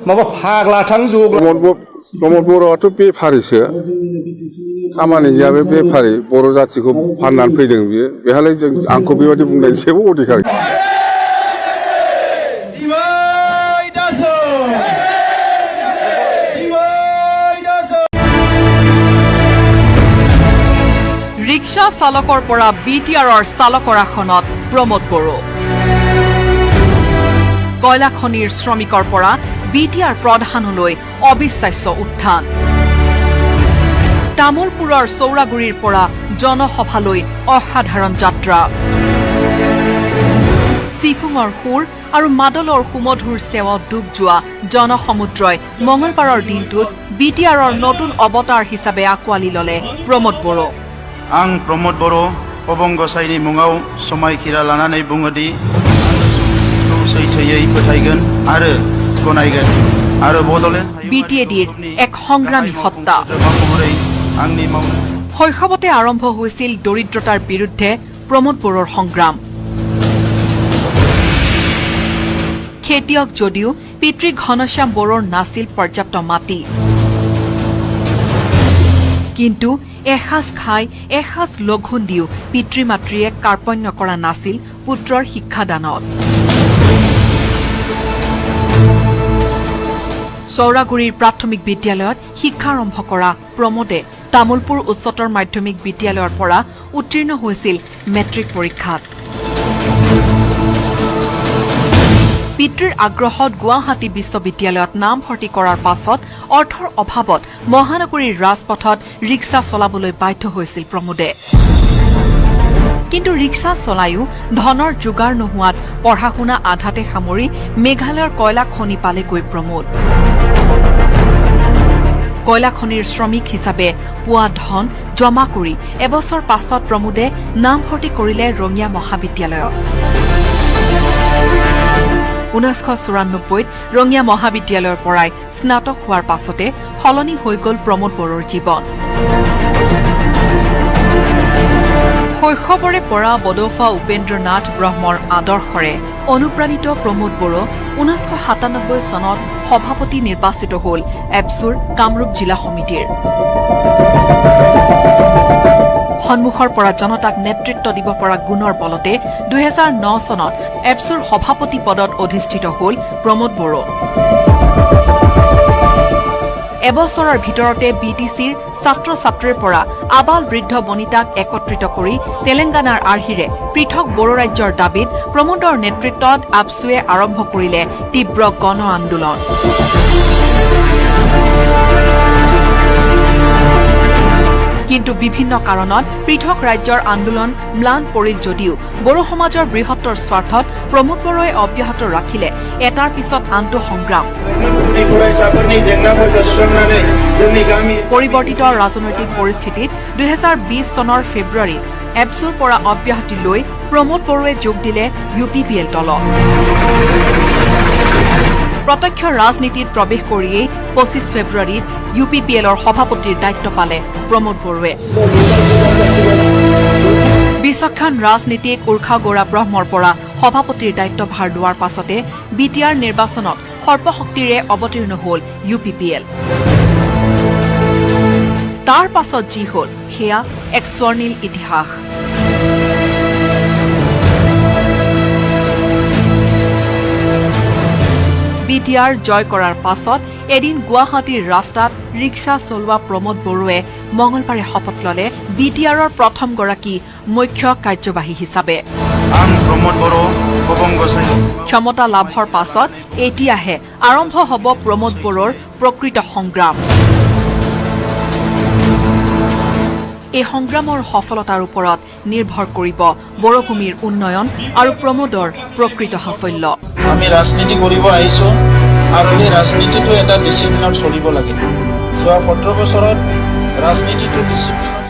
माबा फाग्ला थांजोब प्रमद बर'आथ' बेफारिसो खामानि गैया बे बेफारि बर' जाथिखौ फाननानै फैदों बियो बेहालाय जों आंखौ बेबायदि बुंनायनि जेबो अधिकार ৰিক্সা চালকৰ পৰা বিটিআৰৰ চালকৰ আসনত প্ৰমোদ বড়ো কয়লা খনিৰ শ্ৰমিকৰ পৰা বিটিআৰ প্ৰধানলৈ অবিশ্বাস্য উত্থান তামোলপুৰৰ চৌৰাগুৰিৰ পৰা জনসভালৈ অসাধাৰণ যাত্ৰা চিফুঙৰ সুৰ আৰু মাদলৰ সুমধুৰ সেৱত ডুব যোৱা জনসমুদ্ৰই মঙলবাৰৰ দিনটোত বিটিআৰৰ নতুন অৱতাৰ হিচাপে আঁকোৱালি ললে প্ৰমোদ বড়ো आं प्रमोद बर' अबं गसाइनि मुङाव समायखिरा लानानै बुङोदि सैथोयै फोथायगोन आरो गनायगोन आरो बडलेण्ड বিটিএডিৰ এক সংগ্ৰামী সত্তা आंनि मावनो শৈশৱতে আৰম্ভ হৈছিল দৰিদ্ৰতাৰ বিৰুদ্ধে প্ৰমোদ বড়োৰ সংগ্ৰাম খেতিয়ক যদিও পিতৃ ঘনশ্যাম বড়োৰ নাছিল পৰ্যাপ্ত মাটি কিন্তু এসাজ খাই এসাজ লঘোণ দিও পিতৃ মাতৃয়ে কাৰ্পণ্য কৰা নাছিল পুত্ৰৰ শিক্ষাদানত চৌৰাগুৰিৰ প্ৰাথমিক বিদ্যালয়ত শিক্ষা আৰম্ভ কৰা প্ৰমোদে তামোলপুৰ উচ্চতৰ মাধ্যমিক বিদ্যালয়ৰ পৰা উত্তীৰ্ণ হৈছিল মেট্ৰিক পৰীক্ষাত পিতৃৰ আগ্ৰহত গুৱাহাটী বিশ্ববিদ্যালয়ত নাম ভৰ্তি কৰাৰ পাছত অৰ্থৰ অভাৱত মহানগৰীৰ ৰাজপথত ৰিক্সা চলাবলৈ বাধ্য হৈছিল প্ৰমোদে কিন্তু ৰিক্সা চলায়ো ধনৰ যোগাৰ নোহোৱাত পঢ়া শুনা আধাতে সামৰি মেঘালয়ৰ কয়লা খনি পালেগৈ প্ৰমোদ কয়লা খনিৰ শ্ৰমিক হিচাপে পোৱা ধন জমা কৰি এবছৰ পাছত প্ৰমোদে নাম ভৰ্তি কৰিলে ৰঙিয়া মহাবিদ্যালয়ত 1994 ৰঙিয়া মহাবিদ্যালয়ৰ পৰাই স্নাতক হোৱাৰ পাছতে সলনি হৈ গ'ল প্ৰমোদ বড়োৰ জীৱন শৈশৱৰে পৰা বডৌফা উপেন্দ্ৰনাথ ব্ৰহ্মৰ আদৰ্শৰে অনুপ্ৰাণিত প্ৰমোদ বড়ো 1997 চনত সভাপতি নিৰ্বাচিত হ'ল এপছুৰ কামৰূপ জিলা সমিতিৰ সন্মুখৰ পৰা জনতাক নেতৃত্ব দিব পৰা গুণৰ বলতে 2009 চনত এপছুৰ সভাপতি পদত অধিষ্ঠিত হ'ল প্ৰমোদ বড়ো এবছৰৰ ভিতৰতে বিটিচিৰ ছাত্ৰ ছাত্ৰীৰ পৰা আবাল বৃদ্ধ বনিতাক একত্ৰিত কৰি তেলেংগানাৰ আৰ্হিৰে পৃথক বড়ো ৰাজ্যৰ দাবীত প্ৰমোদৰ নেতৃত্বত আপছুৱে আৰম্ভ কৰিলে তীব্ৰ গণ আন্দোলন কিন্তু বিভিন্ন কাৰণত পৃথক ৰাজ্যৰ আন্দোলন ম্লান পৰিল যদিও বড়ো সমাজৰ বৃহত্তৰ স্বাৰ্থত প্ৰমোদ বড়োৱে অব্যাহত ৰাখিলে এটাৰ পিছত আনটো সংগ্ৰাম পৰিৱৰ্তিত ৰাজনৈতিক পৰিস্থিতিত 2020 চনৰ ফেব্ৰুৱাৰীত এপছুৰ পৰা অব্যাহতি লৈ প্ৰমোদ বড়োৱে যোগ দিলে UPPL দলত প্ৰত্যক্ষ ৰাজনীতিত প্ৰৱেশ কৰিয়েই 25 ফেব্ৰুৱাৰীত UPPLৰ সভাপতিৰ দায়িত্ব পালে প্ৰমোদ বড়োৱে বিচক্ষণ ৰাজনীতিক উৰ্খা গৌৰা ব্ৰহ্মৰ পৰা সভাপতিৰ দায়িত্বভাৰ লোৱাৰ পাছতে বিটিআৰ নিৰ্বাচনত সৰ্বশক্তিৰে অৱতীৰ্ণ হ'ল UPPL তাৰ পাছত যি হ'ল সেয়া এক স্বৰ্ণীল ইতিহাস বিটিআৰ জয় কৰাৰ পাছত এদিন গুৱাহাটীৰ ৰাস্তাত ৰিক্সা চলোৱা প্ৰমোদ বড়োৱে মঙলবাৰে শপত ললে বিটিআৰৰ প্ৰথমগৰাকী মুখ্য কাৰ্যবাহী হিচাপে ক্ষমতা লাভৰ পাছত এতিয়াহে আৰম্ভ হ'ব প্ৰমোদ বড়োৰ প্ৰকৃত সংগ্ৰাম এই সংগ্ৰামৰ সফলতাৰ ওপৰত নিৰ্ভৰ কৰিব বড়োভূমিৰ উন্নয়ন আৰু প্ৰমোদৰ প্ৰকৃত সাফল্য আমি ৰাজনীতি কৰিব আহিছো আৰু এই ৰাজনীতিটো এটা ডিসিপ্লিনত চলিব লাগে যোৱা 17 বছৰত ৰাজনীতিটো ডিসিপ্লিনত